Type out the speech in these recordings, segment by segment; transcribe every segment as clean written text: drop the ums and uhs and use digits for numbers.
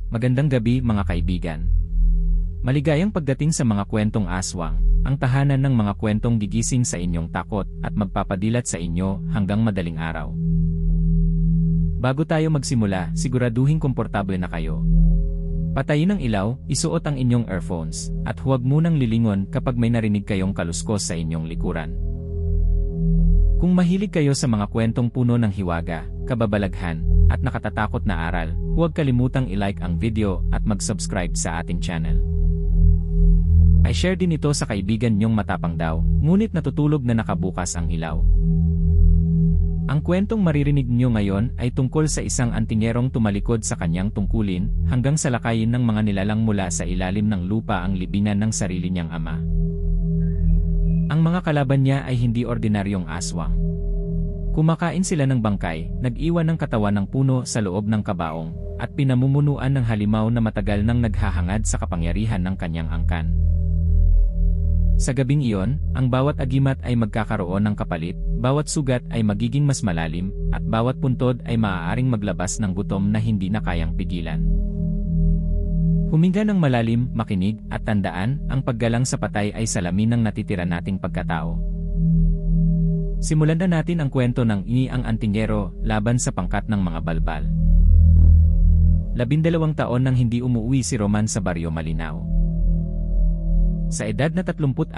Magandang gabi mga kaibigan. Maligayang pagdating sa mga kwentong aswang, ang tahanan ng mga kwentong gigising sa inyong takot at magpapadilat sa inyo hanggang madaling araw. Bago tayo magsimula, siguraduhin komportable na kayo. Patayin ang ilaw, isuot ang inyong earphones, at huwag munang lilingon kapag may narinig kayong kaluskos sa inyong likuran. Kung mahilig kayo sa mga kwentong puno ng hiwaga, kababalaghan, at nakatatakot na aral, huwag kalimutang i-like ang video at mag-subscribe sa ating channel. I-share din ito sa kaibigan nyong matapang daw, ngunit natutulog na nakabukas ang ilaw. Ang kwentong maririnig nyo ngayon ay tungkol sa isang antinyerong tumalikod sa kanyang tungkulin hanggang sa lakayin ng mga nilalang mula sa ilalim ng lupa ang libingan ng sarili niyang ama. Ang mga kalaban niya ay hindi ordinaryong aswang. Kumakain sila ng bangkay, nag-iwan ng katawan ng puno sa loob ng kabaong, at pinamumunuan ng halimaw na matagal nang naghahangad sa kapangyarihan ng kanyang angkan. Sa gabing iyon, ang bawat agimat ay magkakaroon ng kapalit, bawat sugat ay magiging mas malalim, at bawat puntod ay maaaring maglabas ng gutom na hindi na kayang pigilan. Huminga ng malalim, makinig, at tandaan, ang paggalang sa patay ay salamin ng natitira nating pagkatao. Simulan na natin ang kwento ng ang antinyero laban sa pangkat ng mga balbal. 12 taon nang hindi umuwi si Roman sa Baryo Malinao. Sa edad na 34,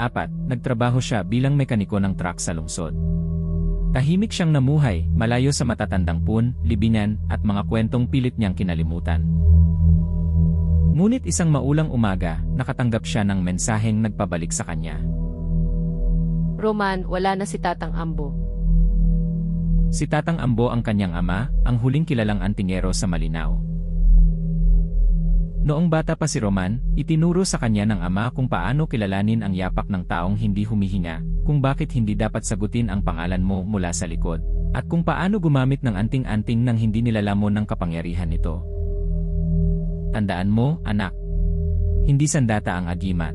nagtrabaho siya bilang mekaniko ng truck sa lungsod. Tahimik siyang namuhay, malayo sa matatandang pun, libingan, at mga kwentong pilit niyang kinalimutan. Ngunit isang maulang umaga, nakatanggap siya ng mensaheng nagpabalik sa kanya. Roman, wala na si Tatang Ambo. Si Tatang Ambo ang kanyang ama, ang huling kilalang antinyero sa Malinao. Noong bata pa si Roman, itinuro sa kanya ng ama kung paano kilalanin ang yapak ng taong hindi humihinga, kung bakit hindi dapat sagutin ang pangalan mo mula sa likod, at kung paano gumamit ng anting-anting nang hindi nilalamon ng kapangyarihan nito. Tandaan mo, anak. Hindi sandata ang agimat.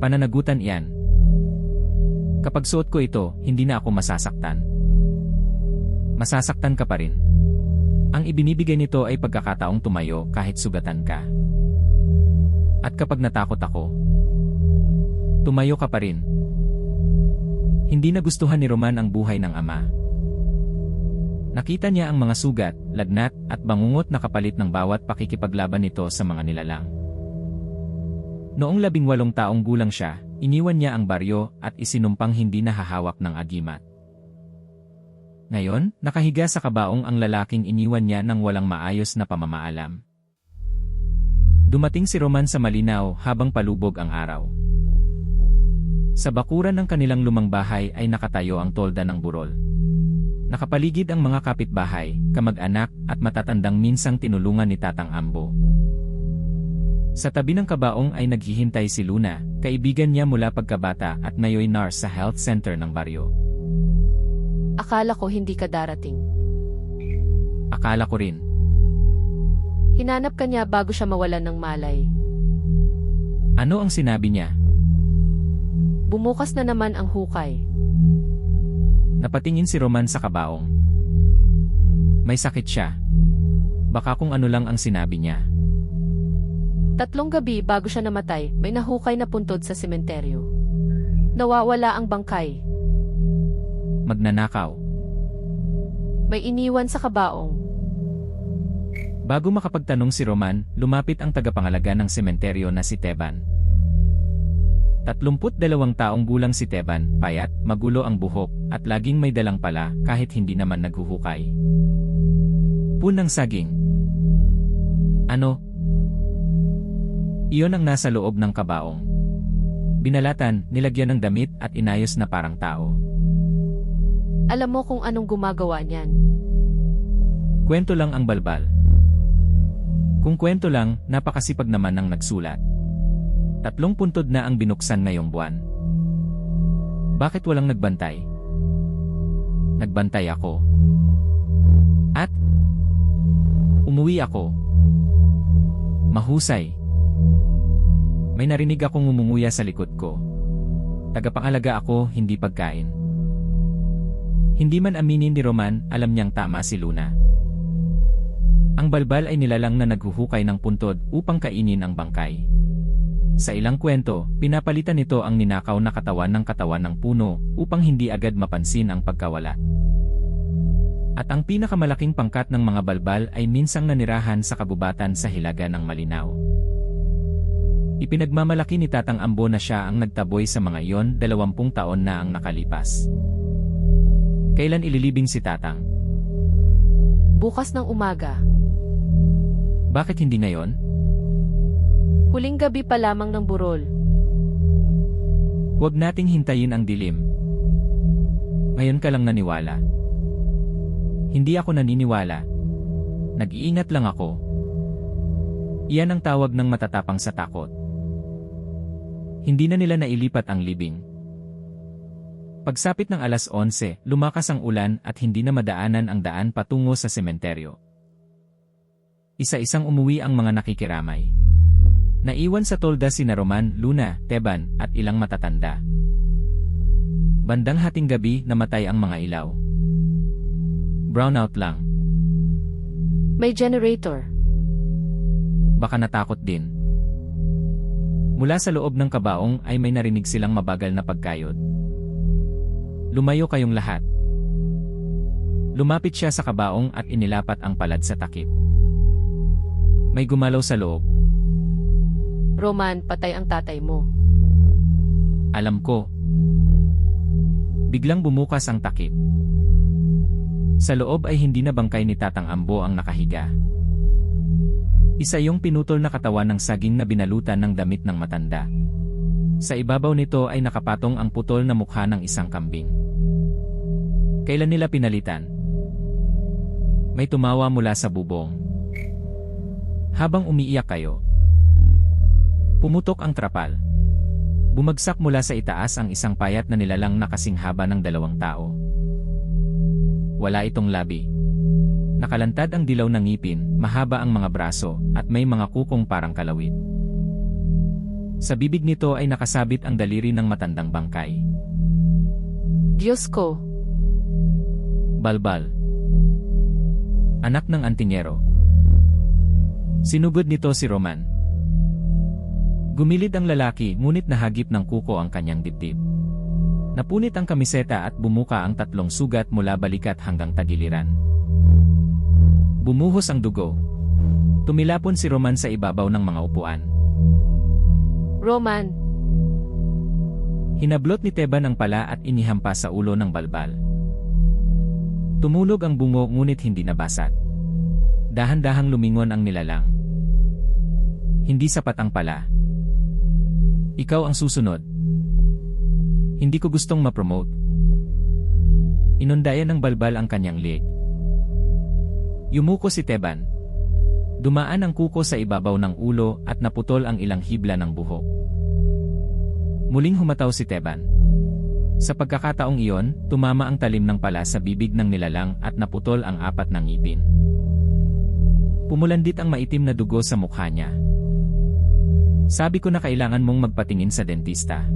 Pananagutan iyan. Kapag suot ko ito, hindi na ako masasaktan. Masasaktan ka pa rin. Ang ibinibigay nito ay pagkakataong tumayo kahit sugatan ka. At kapag natakot ako, tumayo ka pa rin. Hindi nagustuhan ni Roman ang buhay ng ama. Nakita niya ang mga sugat, lagnat, at bangungot na kapalit ng bawat pakikipaglaban nito sa mga nilalang. Noong 18 taong gulang siya, iniwan niya ang baryo at isinumpang hindi na hahawak ng agimat. Ngayon, nakahiga sa kabaong ang lalaking iniwan niya nang walang maayos na pamamaalam. Dumating si Roman sa Malinao habang palubog ang araw. Sa bakuran ng kanilang lumang bahay ay nakatayo ang tolda ng burol. Nakapaligid ang mga kapitbahay, kamag-anak, at matatandang minsang tinulungan ni Tatang Ambo. Sa tabi ng kabaong ay naghihintay si Luna, kaibigan niya mula pagkabata at ngayon nurse sa health center ng baryo. Akala ko hindi ka darating. Akala ko rin. Hinanap ka niya bago siya mawalan ng malay. Ano ang sinabi niya? Bumukas na naman ang hukay. Napatingin si Roman sa kabaong. May sakit siya. Baka kung ano lang ang sinabi niya. 3 gabi bago siya namatay, may nahukay na puntod sa sementeryo. Nawawala ang bangkay. Magnanakaw. May iniwan sa kabaong. Bago makapagtanong si Roman, lumapit ang tagapangalaga ng sementeryo na si Teban. 32 taong gulang si Teban, payat, magulo ang buhok, at laging may dalang pala kahit hindi naman naghuhukay. Punang saging. Ano? Iyon ang nasa loob ng kabaong. Binalatan, nilagyan ng damit at inayos na parang tao. Alam mo kung anong gumagawa niyan. Kwento lang ang balbal. Kung kwento lang, napakasipag naman ng nagsulat. 3 puntod na ang binuksan ngayong buwan. Bakit walang nagbantay? Nagbantay ako. At umuwi ako. Mahusay. May narinig akong umunguya sa likod ko. Tagapangalaga ako, hindi pagkain. Hindi man aminin ni Roman, alam niyang tama si Luna. Ang balbal ay nilalang na naghuhukay ng puntod upang kainin ang bangkay. Sa ilang kwento, pinapalitan nito ang ninakaw na katawan ng puno upang hindi agad mapansin ang pagkawala. At ang pinakamalaking pangkat ng mga balbal ay minsang nanirahan sa kabubatan sa hilaga ng malinaw. Ipinagmamalaki ni Tatang Ambo na siya ang nagtaboy sa mga iyon 20 taon na ang nakalipas. Kailan ililibing si Tatang? Bukas ng umaga. Bakit hindi ngayon? Huling gabi pa lamang ng burol. Huwag nating hintayin ang dilim. Ngayon ka lang naniwala. Hindi ako naniniwala. Nag-iingat lang ako. Iyan ang tawag ng matatapang sa takot. Hindi na nila nailipat ang libing. Pagsapit ng alas 11, lumakas ang ulan at hindi na madaanan ang daan patungo sa sementeryo. Isa-isang umuwi ang mga nakikiramay. Naiwan sa tolda sina Roman, Luna, Teban, at ilang matatanda. Bandang hating gabi, namatay ang mga ilaw. Brownout lang. May generator. Baka natakot din. Mula sa loob ng kabaong ay may narinig silang mabagal na pagkayod. Lumayo kayong lahat. Lumapit siya sa kabaong at inilapat ang palad sa takip. May gumalaw sa loob. Roman, patay ang tatay mo. Alam ko. Biglang bumukas ang takip. Sa loob ay hindi na bangkay ni Tatang Ambo ang nakahiga. Isa yung pinutol na katawan ng saging na binalutan ng damit ng matanda. Sa ibabaw nito ay nakapatong ang putol na mukha ng isang kambing. Kailan nila pinalitan? May tumawa mula sa bubong. Habang umiiyak kayo, pumutok ang trapal. Bumagsak mula sa itaas ang isang payat na nilalang na kasing haba ng 2 tao. Wala itong labi. Nakalantad ang dilaw ng ngipin, mahaba ang mga braso, at may mga kukong parang kalawit. Sa bibig nito ay nakasabit ang daliri ng matandang bangkay. Diyos ko. Balbal. Anak ng antinyero. Sinugod nito si Roman. Gumilid ang lalaki ngunit nahagip ng kuko ang kanyang dibdib. Napunit ang kamiseta at bumuka ang 3 sugat mula balikat hanggang tagiliran. Bumuhos ang dugo. Tumilapon si Roman sa ibabaw ng mga upuan. Roman. Hinablot ni Teban ang pala at inihampas sa ulo ng balbal. Tumulog ang bungo ngunit hindi nabasag. Dahan-dahang lumingon ang nilalang. Hindi sapat ang pala. Ikaw ang susunod. Hindi ko gustong ma-promote. Inundayan ng balbal ang kanyang leg. Yumuko si Teban. Dumaan ang kuko sa ibabaw ng ulo at naputol ang ilang hibla ng buhok. Muling humataw si Teban. Sa pagkakataong iyon, tumama ang talim ng pala sa bibig ng nilalang at naputol ang 4 na ngipin. Pumulandit ang maitim na dugo sa mukha niya. Sabi ko na kailangan mong magpatingin sa dentista.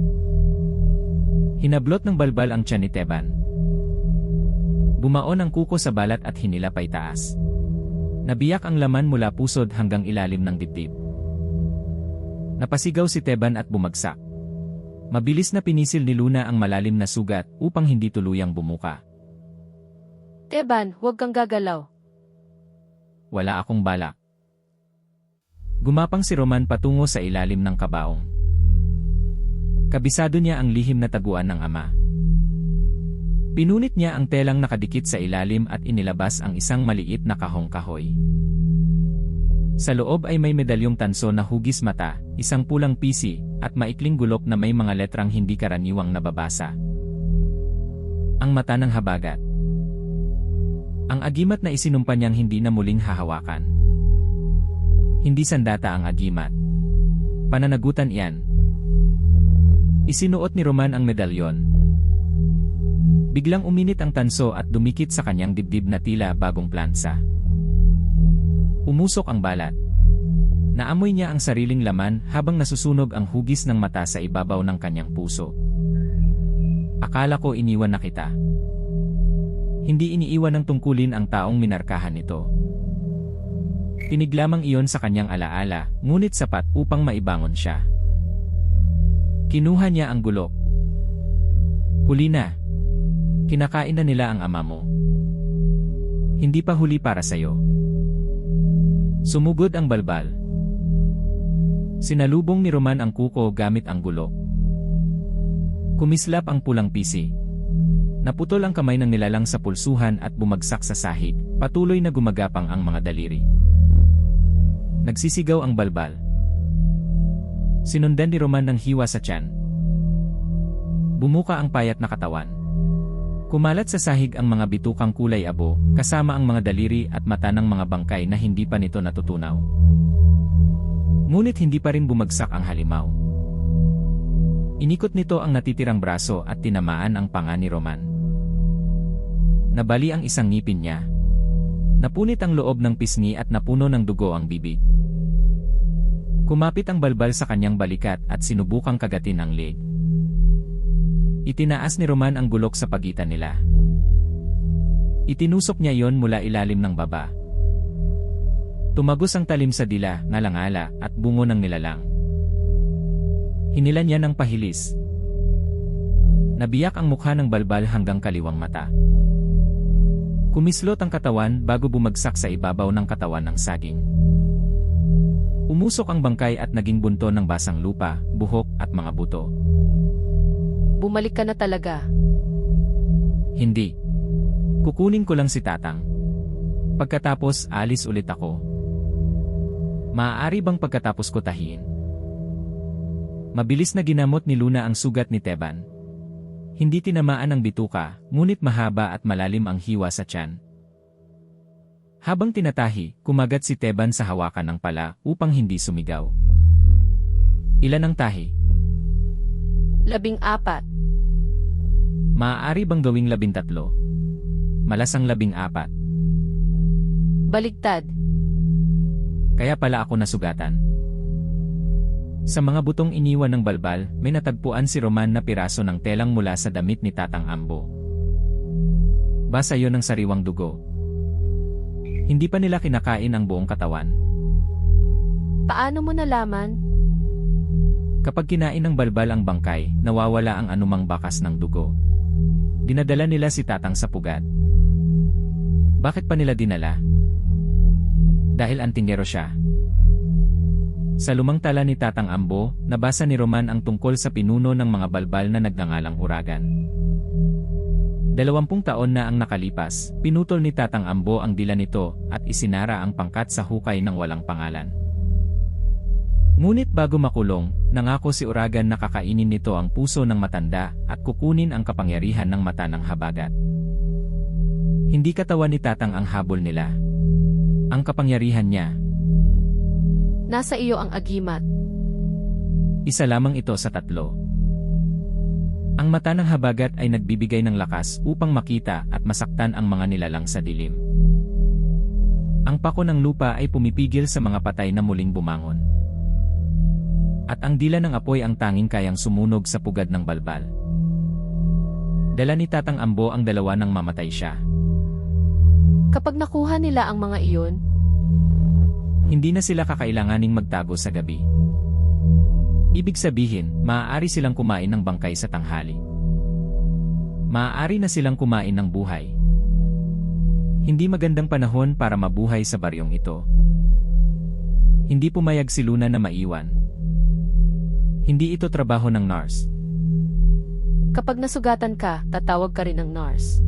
Hinablot ng balbal ang tiyan ni Teban. Bumaon ang kuko sa balat at hinilapay taas. Nabiyak ang laman mula pusod hanggang ilalim ng dibdib. Napasigaw si Teban at bumagsak. Mabilis na pinisil ni Luna ang malalim na sugat upang hindi tuluyang bumuka. Teban, huwag kang gagalaw. Wala akong balak. Gumapang si Roman patungo sa ilalim ng kabaong. Kabisado niya ang lihim na taguan ng ama. Pinunit niya ang telang nakadikit sa ilalim at inilabas ang isang maliit na kahong kahoy. Sa loob ay may medalyong tanso na hugis mata, isang pulang pisi, at maikling gulok na may mga letrang hindi karaniwang nababasa. Ang mata ng habagat. Ang agimat na isinumpa niyang hindi na muling hahawakan. Hindi sandata ang agimat. Pananagutan iyan. Isinuot ni Roman ang medalyon. Biglang uminit ang tanso at dumikit sa kanyang dibdib na tila bagong plansa. Umusok ang balat. Naamoy niya ang sariling laman habang nasusunog ang hugis ng mata sa ibabaw ng kanyang puso. Akala ko iniwan na kita. Hindi iniiwan ng tungkulin ang taong minarkahan nito. Tinig lamang iyon sa kanyang alaala, ngunit sapat upang maibangon siya. Kinuha niya ang gulok. Huli na. Kinakain na nila ang ama mo. Hindi pa huli para sa'yo. Sumugod ang balbal. Sinalubong ni Roman ang kuko gamit ang gulok. Kumislap ang pulang pisi. Naputol ang kamay ng nilalang sa pulsuhan at bumagsak sa sahig, patuloy na gumagapang ang mga daliri. Nagsisigaw ang balbal. Sinundan ni Roman ng hiwa sa tiyan. Bumuka ang payat na katawan. Kumalat sa sahig ang mga bitukang kulay abo, kasama ang mga daliri at mata ng mga bangkay na hindi pa nito natutunaw. Ngunit hindi pa rin bumagsak ang halimaw. Inikot nito ang natitirang braso at tinamaan ang panga ni Roman. Nabali ang isang ngipin niya. Napunit ang loob ng pisngi at napuno ng dugo ang bibig. Kumapit ang balbal sa kanyang balikat at sinubukang kagatin ang leg. Itinaas ni Roman ang gulok sa pagitan nila. Itinusok niya yon mula ilalim ng baba. Tumagos ang talim sa dila, ngalangala, at bungo ng nilalang. Hinilan niya ng pahilis. Nabiyak ang mukha ng balbal hanggang kaliwang mata. Kumislot ang katawan bago bumagsak sa ibabaw ng katawan ng saging. Umusok ang bangkay at naging bunto ng basang lupa, buhok at mga buto. Bumalik ka na talaga. Hindi. Kukunin ko lang si Tatang. Pagkatapos, alis ulit ako. Maaari bang pagkatapos ko tahiin? Mabilis na ginamot ni Luna ang sugat ni Teban. Hindi tinamaan ang bituka, ngunit mahaba at malalim ang hiwa sa tiyan. Habang tinatahi, kumagat si Teban sa hawakan ng pala upang hindi sumigaw. Ilan ang tahi? 14. Maaari bang gawing 13? Malasang 14. Baligtad. Kaya pala ako nasugatan. Sa mga butong iniwan ng balbal, may natagpuan si Roman na piraso ng telang mula sa damit ni Tatang Ambo. Basa yon ng sariwang dugo. Hindi pa nila kinakain ang buong katawan. Paano mo nalaman? Kapag kinain ng balbal ang bangkay, nawawala ang anumang bakas ng dugo. Dinadala nila si Tatang sa pugad. Bakit pa nila dinala? Dahil antingero siya. Sa lumang tala ni Tatang Ambo, nabasa ni Roman ang tungkol sa pinuno ng mga balbal na nagngangalang Uragan. 20 taon na ang nakalipas, pinutol ni Tatang Ambo ang dila nito at isinara ang pangkat sa hukay ng walang pangalan. Ngunit bago makulong, nangako si Uragan na kakainin nito ang puso ng matanda at kukunin ang kapangyarihan ng mata ng habagat. Hindi katawan ni Tatang ang habol nila. Ang kapangyarihan niya. Nasa iyo ang agimat. Isa lamang ito sa 3. Ang mata ng habagat ay nagbibigay ng lakas upang makita at masaktan ang mga nilalang sa dilim. Ang pako ng lupa ay pumipigil sa mga patay na muling bumangon. At ang dila ng apoy ang tanging kayang sumunog sa pugad ng balbal. Dala ni Tatang Ambo ang 2 nang mamatay siya. Kapag nakuha nila ang mga iyon, hindi na sila kakailanganing magtago sa gabi. Ibig sabihin, maaari silang kumain ng bangkay sa tanghali. Maaari na silang kumain ng buhay. Hindi magandang panahon para mabuhay sa baryong ito. Hindi pumayag si Luna na maiwan. Hindi ito trabaho ng nurse. kapag nasugatan ka, tatawag ka rin ng nurse.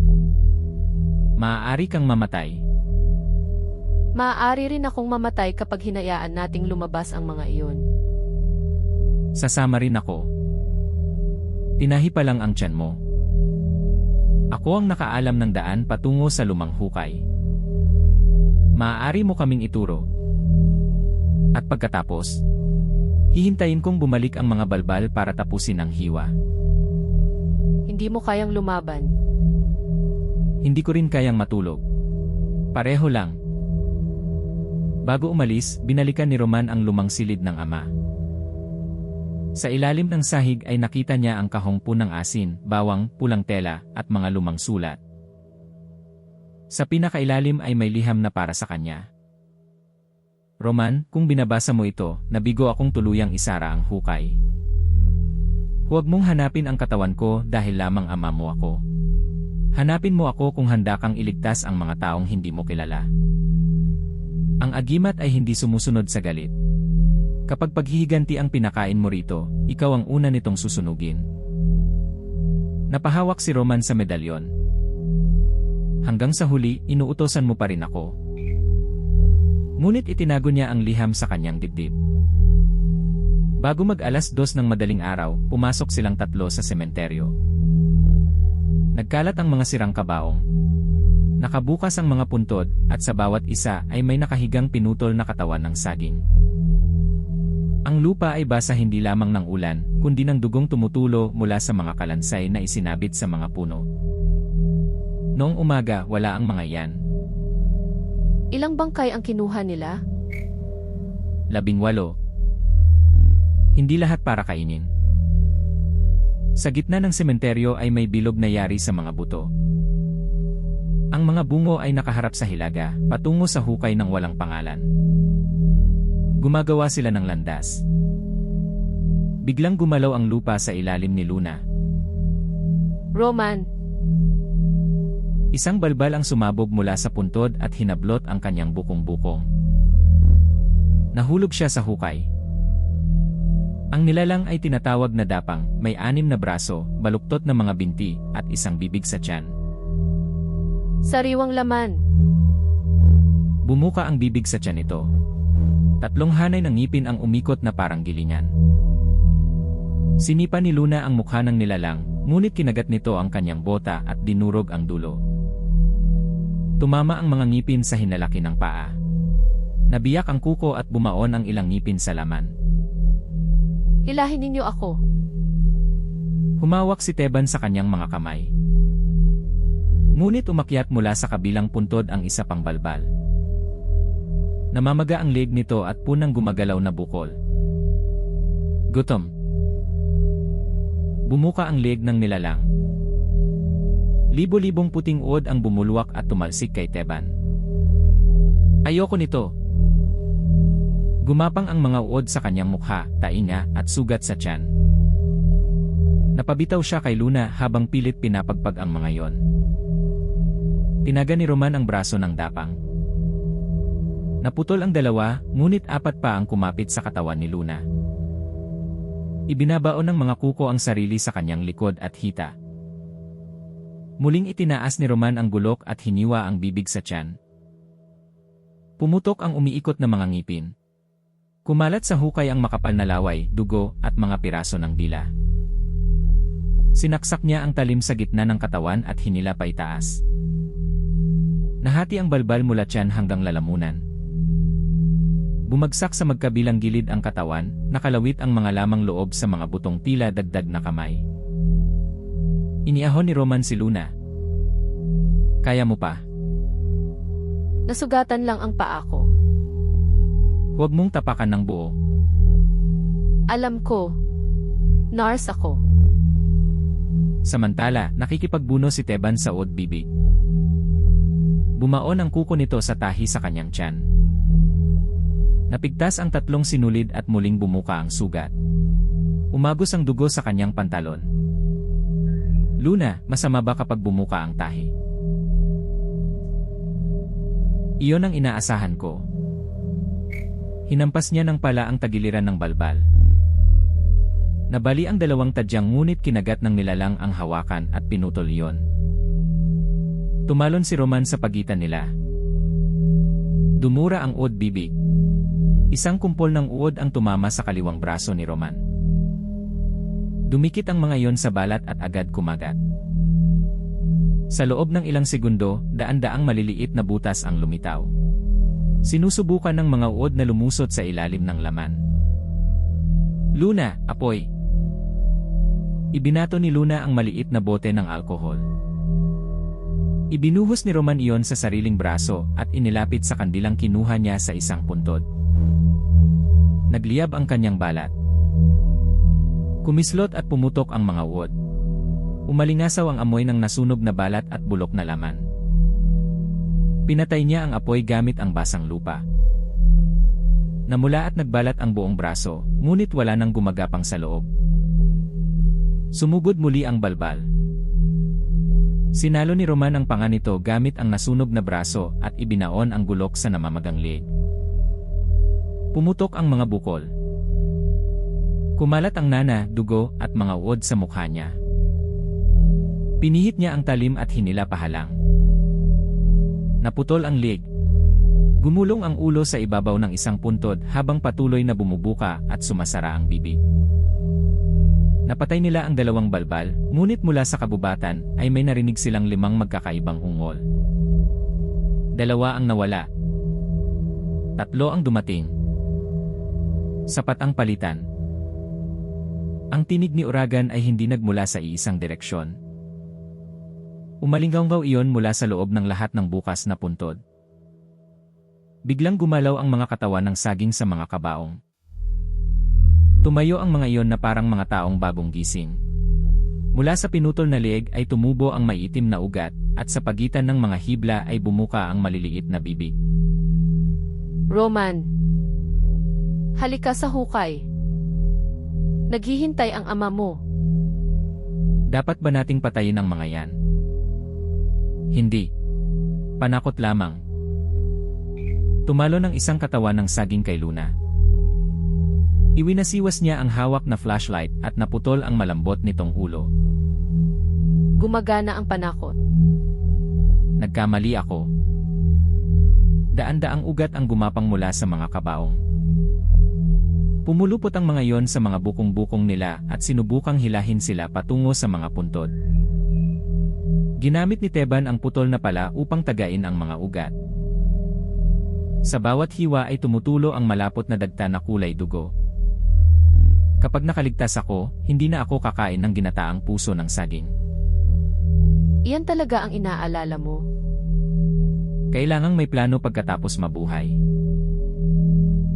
Maaari kang mamatay. Maaari rin akong mamatay kapag hinayaan nating lumabas ang mga iyon. Sasama rin ako. Tinahi pa lang ang tiyan mo. Ako ang nakaalam ng daan patungo sa lumang hukay. Maaari mo kaming ituro. At pagkatapos, hihintayin kong bumalik ang mga balbal para tapusin ang hiwa. Hindi mo kayang lumaban. Hindi ko rin kayang matulog. Pareho lang. Bago umalis, binalikan ni Roman ang lumang silid ng ama. Sa ilalim ng sahig ay nakita niya ang kahong punang asin, bawang, pulang tela, at mga lumang sulat. Sa pinakailalim ay may liham na para sa kanya. Roman, kung binabasa mo ito, nabigo akong tuluyang isara ang hukay. Huwag mong hanapin ang katawan ko dahil lamang ama mo ako. Hanapin mo ako kung handa kang iligtas ang mga taong hindi mo kilala. Ang agimat ay hindi sumusunod sa galit. Kapag paghihiganti ang pinakain mo rito, ikaw ang una nitong susunugin. Napahawak si Roman sa medalyon. Hanggang sa huli, inuutosan mo pa rin ako. Ngunit itinago niya ang liham sa kanyang dibdib. Bago mag-alas 2 ng madaling araw, pumasok silang tatlo sa sementeryo. Nagkalat ang mga sirang kabaong. Nakabukas ang mga puntod, at sa bawat isa ay may nakahigang pinutol na katawan ng saging. Ang lupa ay basa hindi lamang ng ulan, kundi ng dugong tumutulo mula sa mga kalansay na isinabit sa mga puno. Noong umaga, wala ang mga iyan. Ilang bangkay ang kinuha nila? 18. Hindi lahat para kainin. Sa gitna ng sementeryo ay may bilog na yari sa mga buto. Ang mga bungo ay nakaharap sa hilaga, patungo sa hukay ng walang pangalan. Gumagawa sila ng landas. Biglang gumalaw ang lupa sa ilalim ni Luna. Roman, Isang balbal ang sumabog mula sa puntod at hinablot ang kanyang bukong-bukong. Nahulog siya sa hukay. Ang nilalang ay tinatawag na dapang, may 6 na braso, baluktot na mga binti, at isang bibig sa tiyan. sariwang laman. Bumuka ang bibig sa tiyan nito. 3 hanay ng ngipin ang umikot na parang gilingan. Sinipa ni Luna ang mukha ng nilalang, ngunit kinagat nito ang kanyang bota at dinurog ang dulo. Tumama ang mga ngipin sa hinalaki ng paa. Nabiyak ang kuko at bumaon ang ilang ngipin sa laman. Hilahin ninyo ako. Humawak si Teban sa kanyang mga kamay. Ngunit umakyat mula sa kabilang puntod ang isa pang balbal. Namamaga ang leg nito at punang gumagalaw na bukol. Gutom. Bumuka ang leg ng nilalang. Libo-libong puting uod ang bumulwak at tumalsik kay Teban. Ayoko nito. Gumapang ang mga uod sa kanyang mukha, tainga, at sugat sa tiyan. Napabitaw siya kay Luna habang pilit pinapagpag ang mga yon. Tinaga ni Roman ang braso ng dapang. Naputol ang 2, ngunit 4 pa ang kumapit sa katawan ni Luna. Ibinabaon ng mga kuko ang sarili sa kanyang likod at hita. Muling itinaas ni Roman ang gulok at hiniwa ang bibig sa tiyan. Pumutok ang umiikot na mga ngipin. Kumalat sa hukay ang makapal na laway, dugo, at mga piraso ng dila. Sinaksak niya ang talim sa gitna ng katawan at hinila pa itaas. Nahati ang balbal mula tiyan hanggang lalamunan. Bumagsak sa magkabilang gilid ang katawan, nakalawit ang mga lamang loob sa mga butong tila dagdag na kamay. Iniahon ni Roman si Luna. Kaya mo pa? Nasugatan lang ang paa ko. Huwag mong tapakan ng buo. Alam ko. Nurse ako. Samantala, nakikipagbuno si Teban sa uod bibig. Bumaon ang kuko nito sa tahi sa kanyang tiyan. Napigtas ang 3 sinulid at muling bumuka ang sugat. Umagos ang dugo sa kanyang pantalon. Luna, masama ba kapag bumuka ang tahi? Iyon ang inaasahan ko. Hinampas niya ng pala ang tagiliran ng balbal. Nabali ang 2 tadyang ngunit kinagat ng nilalang ang hawakan at pinutol iyon. Tumalon si Roman sa pagitan nila. Dumura ang uod bibig. Isang kumpol ng uod ang tumama sa kaliwang braso ni Roman. Dumikit ang mga iyon sa balat at agad kumagat. Sa loob ng ilang segundo, daan-daang maliliit na butas ang lumitaw. Sinusubukan ng mga uod na lumusot sa ilalim ng laman. Luna, apoy! Ibinato ni Luna ang maliit na bote ng alkohol. Ibinuhos ni Roman iyon sa sariling braso at inilapit sa kandilang kinuha niya sa isang puntod. Nagliyab ang kanyang balat. Kumislot at pumutok ang mga uod. Umalingasaw ang amoy ng nasunog na balat at bulok na laman. Pinatay niya ang apoy gamit ang basang lupa. Namula at nagbalat ang buong braso, ngunit wala nang gumagapang sa loob. Sumugod muli ang balbal. Sinalo ni Roman ang panga nito gamit ang nasunog na braso at ibinaon ang gulok sa namamagang leeg. Pumutok ang mga bukol. Kumalat ang nana, dugo at mga uod sa mukha niya. Pinihit niya ang talim at hinila pahalang. Naputol ang leeg. Gumulong ang ulo sa ibabaw ng isang puntod habang patuloy na bumubuka at sumasara ang bibig. Napatay nila ang dalawang balbal, ngunit mula sa kabubatan ay may narinig silang 5 magkakaibang ungol. 2 ang nawala. 3 ang dumating. Sapat ang palitan. Ang tinig ni Uragan ay hindi nagmula sa iisang direksyon. Umalinggaw iyon mula sa loob ng lahat ng bukas na puntod. Biglang gumalaw ang mga katawan ng saging sa mga kabaong. Tumayo ang mga iyon na parang mga taong bagong gising. Mula sa pinutol na leeg ay tumubo ang maiitim na ugat, at sa pagitan ng mga hibla ay bumuka ang maliliit na bibig. Roman, halika sa hukay. Naghihintay ang ama mo. Dapat ba nating patayin ang mga yan? Hindi. Panakot lamang. Tumalo ng isang katawan ng saging kay Luna. Iwinasiwas niya ang hawak na flashlight at naputol ang malambot nitong ulo. Gumagana ang panakot. Nagkamali ako. Daan-daang ugat ang gumapang mula sa mga kabaong. Pumulupot ang mga iyon sa mga bukong-bukong nila at sinubukang hilahin sila patungo sa mga puntod. Ginamit ni Teban ang putol na pala upang tagain ang mga ugat. Sa bawat hiwa ay tumutulo ang malapot na dagta na kulay dugo. Kapag nakaligtas ako, hindi na ako kakain ng ginataang puso ng saging. Iyan talaga ang inaalala mo. Kailangang may plano pagkatapos mabuhay.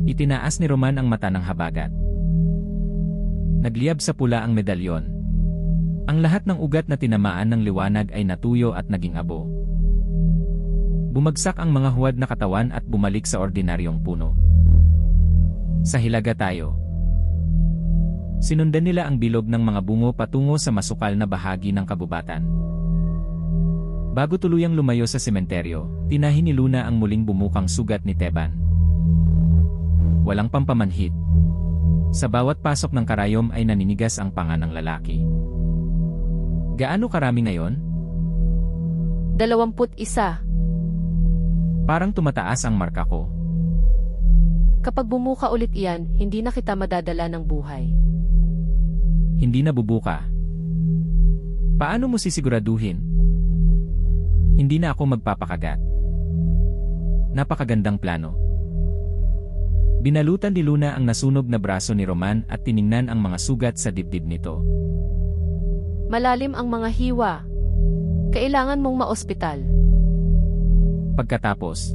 Itinaas ni Roman ang mata ng habagat. Nagliyab sa pula ang medalyon. Ang lahat ng ugat na tinamaan ng liwanag ay natuyo at naging abo. Bumagsak ang mga huwad na katawan at bumalik sa ordinaryong puno. Sa hilaga tayo. Sinundan nila ang bilog ng mga bungo patungo sa masukal na bahagi ng kabubatan. Bago tuluyang lumayo sa sementeryo, tinahin ni Luna ang muling bumukang sugat ni Teban. Walang pampamanhid. Sa bawat pasok ng karayom ay naninigas ang panga ng lalaki. Gaano karami ngayon? 21. Parang tumataas ang marka ko. Kapag bumuka ulit iyan, hindi na kita madadala ng buhay. Hindi na bubuka. Paano mo sisiguraduhin? Hindi na ako magpapakagat. Napakagandang plano. Binalutan ni Luna ang nasunog na braso ni Roman at tiningnan ang mga sugat sa dibdib nito. Malalim ang mga hiwa. Kailangan mong maospital. Pagkatapos,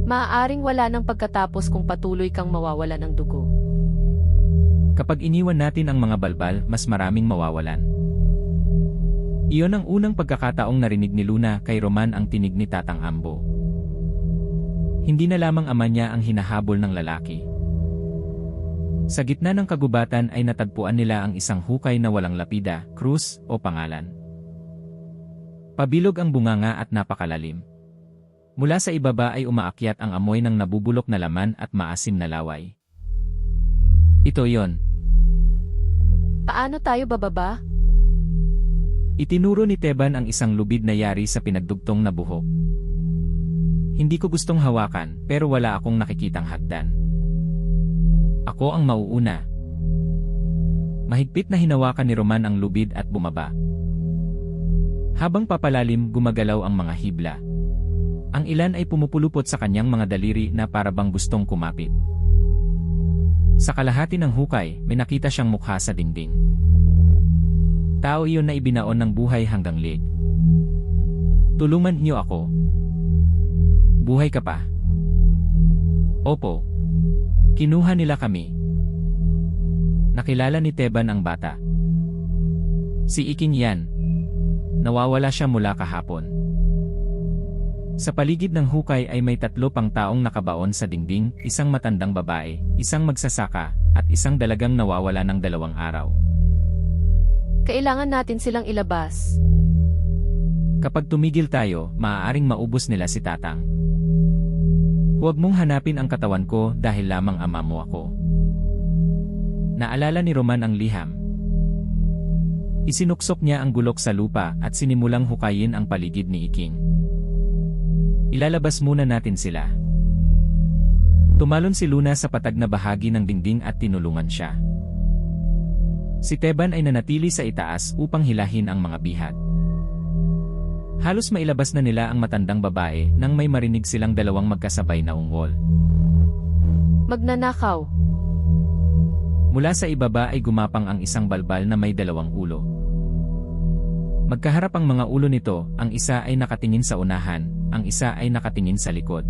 maaaring wala ng pagkatapos kung patuloy kang mawawala ng dugo. kapag iniwan natin ang mga balbal, mas maraming mawawalan. Iyon ang unang pagkakataong narinig ni Luna kay Roman ang tinig ni Tatang Ambo. Hindi na lamang ama niya ang hinahabol ng lalaki. Sa gitna ng kagubatan ay natagpuan nila ang isang hukay na walang lapida, krus, o pangalan. Pabilog ang bunganga at napakalalim. Mula sa ibaba ay umaakyat ang amoy ng nabubulok na laman at maasim na laway. Ito yon. Paano tayo bababa? Itinuro ni Teban ang isang lubid na yari sa pinagdugtong na buhok. Hindi ko gustong hawakan, pero wala akong nakikitang hagdan. Ako ang mauuna. Mahigpit na hinawakan ni Roman ang lubid at bumaba. Habang papalalim, gumagalaw ang mga hibla. Ang ilan ay pumupulupot sa kanyang mga daliri na parabang gustong kumapit. Sa kalahati ng hukay, may nakita siyang mukha sa dingding. Tao iyon na ibinaon ng buhay hanggang lig. Tulungan niyo ako. Buhay ka pa? Opo. Kinuha nila kami. Nakilala ni Teban ang bata. Si Iking yan. Nawawala siya mula kahapon. Sa paligid ng hukay ay may 3 pang taong nakabaon sa dingding, isang matandang babae, isang magsasaka, at isang dalagang nawawala ng 2 araw. Kailangan natin silang ilabas. Kapag tumigil tayo, maaaring maubos nila si Tatang. Huwag mong hanapin ang katawan ko dahil lamang ama mo ako. Naalala ni Roman ang liham. Isinuksok niya ang gulok sa lupa at sinimulang hukayin ang paligid ni Iking. Ilalabas muna natin sila. Tumalon si Luna sa patag na bahagi ng dingding at tinulungan siya. Si Teban ay nanatili sa itaas upang hilahin ang mga bihag. Halos mailabas na nila ang matandang babae nang may marinig silang 2 magkasabay na ungol. Magnanakaw. Mula sa ibaba ay gumapang ang isang balbal na may 2 ulo. Magkaharap ang mga ulo nito, ang isa ay nakatingin sa unahan, ang isa ay nakatingin sa likod.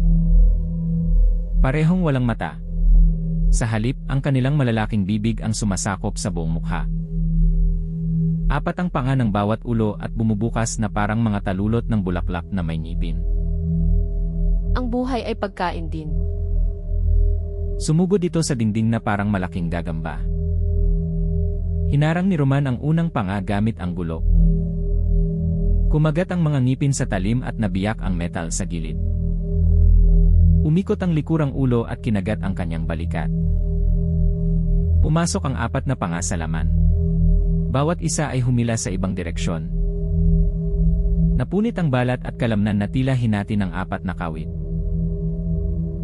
Parehong walang mata. Sa halip, ang kanilang malalaking bibig ang sumasakop sa buong mukha. 4 ang panga ng bawat ulo at bumubukas na parang mga talulot ng bulaklak na may ngipin. Ang buhay ay pagkain din. Sumugod ito sa dingding na parang malaking gagamba. Hinarang ni Roman ang unang panga gamit ang gulok. Kumagat ang mga ngipin sa talim at nabiyak ang metal sa gilid. Umikot ang likurang ulo at kinagat ang kanyang balikat. Pumasok ang 4 na panga sa laman. Bawat isa ay humila sa ibang direksyon. Napunit ang balat at kalamnan na tila hinati ng 4 na kawit.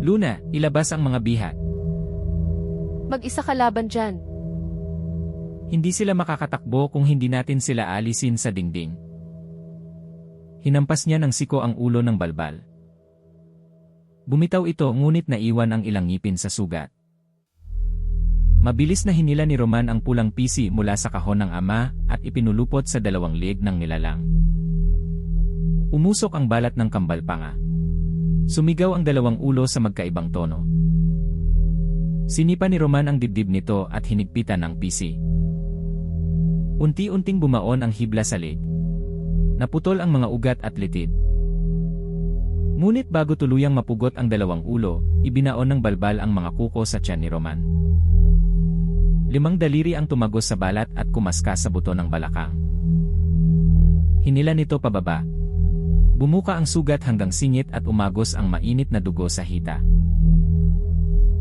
Luna, ilabas ang mga bihag. Mag-isa ka laban dyan. Hindi sila makakatakbo kung hindi natin sila alisin sa dingding. Hinampas niya ng siko ang ulo ng balbal. Bumitaw ito ngunit naiwan ang ilang ngipin sa sugat. Mabilis na hinila ni Roman ang pulang pisi mula sa kahon ng ama at ipinulupot sa 2 liig ng nilalang. Umusok ang balat ng kambal panga. Sumigaw ang 2 ulo sa magkaibang tono. Sinipa ni Roman ang dibdib nito at hinigpitan ang pisi. Unti-unting bumaon ang hibla sa leg. Naputol ang mga ugat at litid. Ngunit bago tuluyang mapugot ang 2 ulo, ibinaon ng balbal ang mga kuko sa tiyan ni Roman. 5 daliri ang tumagos sa balat at kumaska sa buto ng balakang. Hinila nito pababa. Bumuka ang sugat hanggang singit at umagos ang mainit na dugo sa hita.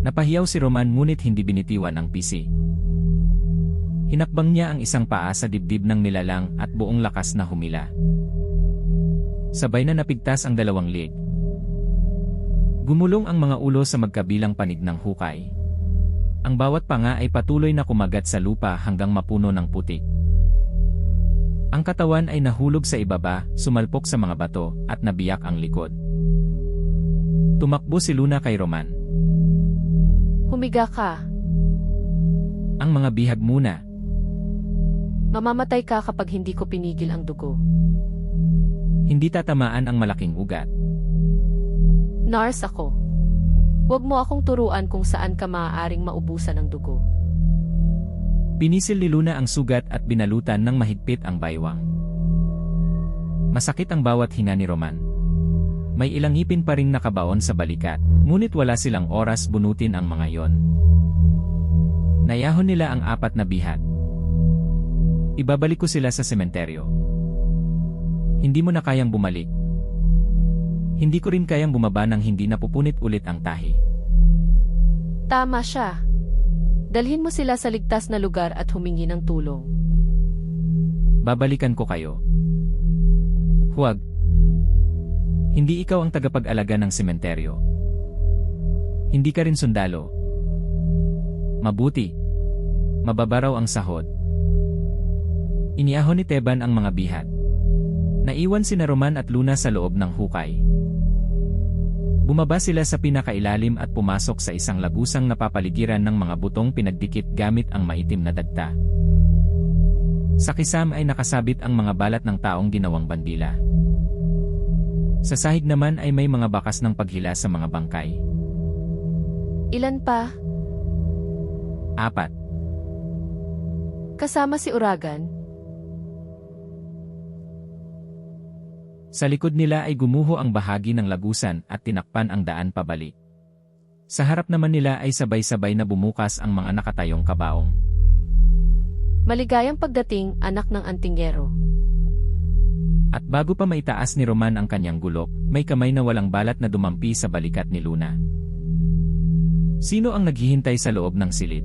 Napahiyaw si Roman ngunit hindi binitiwan ang pisi. Hinakbang niya ang isang paa sa dibdib ng nilalang at buong lakas na humila. Sabay na napigtas ang 2 liig. Gumulong ang mga ulo sa magkabilang panig ng hukay. Ang bawat panga ay patuloy na kumagat sa lupa hanggang mapuno ng putik. Ang katawan ay nahulog sa ibaba, sumalpok sa mga bato, at nabiyak ang likod. Tumakbo si Luna kay Roman. Humiga ka. Ang mga bihag muna. Mamamatay ka kapag hindi ko pinigil ang dugo. Hindi tatamaan ang malaking ugat. Nurse ako. Huwag mo akong turuan kung saan ka maaaring maubusan ng dugo. Pinisil ni Luna ang sugat at binalutan ng mahigpit ang baywang. Masakit ang bawat hinga ni Roman. May ilang ngipin pa ring nakabaon sa balikat, ngunit wala silang oras bunutin ang mga yon. Nayahon nila ang 4 na bihag. Ibabalik ko sila sa sementeryo. Hindi mo na kayang bumalik. Hindi ko rin kayang bumaba nang hindi napupunit ulit ang tahi. Tama siya. Dalhin mo sila sa ligtas na lugar at humingi ng tulong. Babalikan ko kayo. Huwag. Hindi ikaw ang tagapag-alaga ng sementeryo. Hindi ka rin sundalo. Mabuti. Mababaraw ang sahod. Iniahon ni Teban ang mga bihag. Naiwan sina Roman at Luna sa loob ng hukay. Bumaba sila sa pinakailalim at pumasok sa isang lagusang napapaligiran ng mga butong pinagdikit gamit ang maitim na dagta. Sa kisam ay nakasabit ang mga balat ng taong ginawang bandila. Sa sahig naman ay may mga bakas ng paghila sa mga bangkay. Ilan pa? 4. Kasama si Uragan? Sa likod nila ay gumuho ang bahagi ng lagusan at tinakpan ang daan pabalik. Sa harap naman nila ay sabay-sabay na bumukas ang mga nakatayong kabaong. Maligayang pagdating, anak ng antingero. At bago pa maitaas ni Roman ang kanyang gulok, may kamay na walang balat na dumampi sa balikat ni Luna. Sino ang naghihintay sa loob ng silid?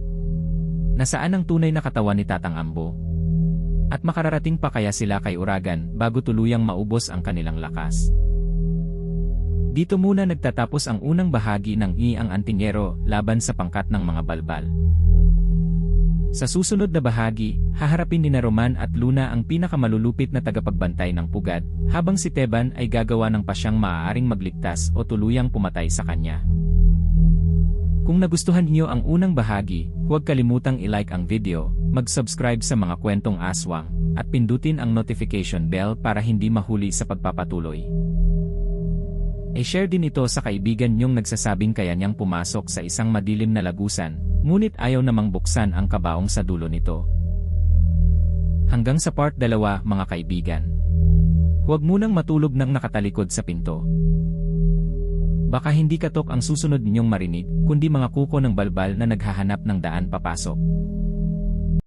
Nasaan ang tunay na katawan ni Tatang Ambo? At makararating pa kaya sila kay Uragan bago tuluyang maubos ang kanilang lakas? Dito muna nagtatapos ang unang bahagi ng Ang Antingero laban sa pangkat ng mga balbal. Sa susunod na bahagi, haharapin ni Roman at Luna ang pinakamalulupit na tagapagbantay ng pugad, habang si Teban ay gagawa ng pasyang maaaring magligtas o tuluyang pumatay sa kanya. Kung nagustuhan niyo ang unang bahagi, huwag kalimutang i-like ang video, mag-subscribe sa mga kwentong aswang, at pindutin ang notification bell para hindi mahuli sa pagpapatuloy. I-share din ito sa kaibigan niyong nagsasabing kaya niyang pumasok sa isang madilim na lagusan, ngunit ayaw namang buksan ang kabaong sa dulo nito. Hanggang sa part 2 mga kaibigan. Huwag munang matulog nang nakatalikod sa pinto. Baka hindi katok ang susunod ninyong marinig, kundi mga kuko ng balbal na naghahanap ng daan papasok.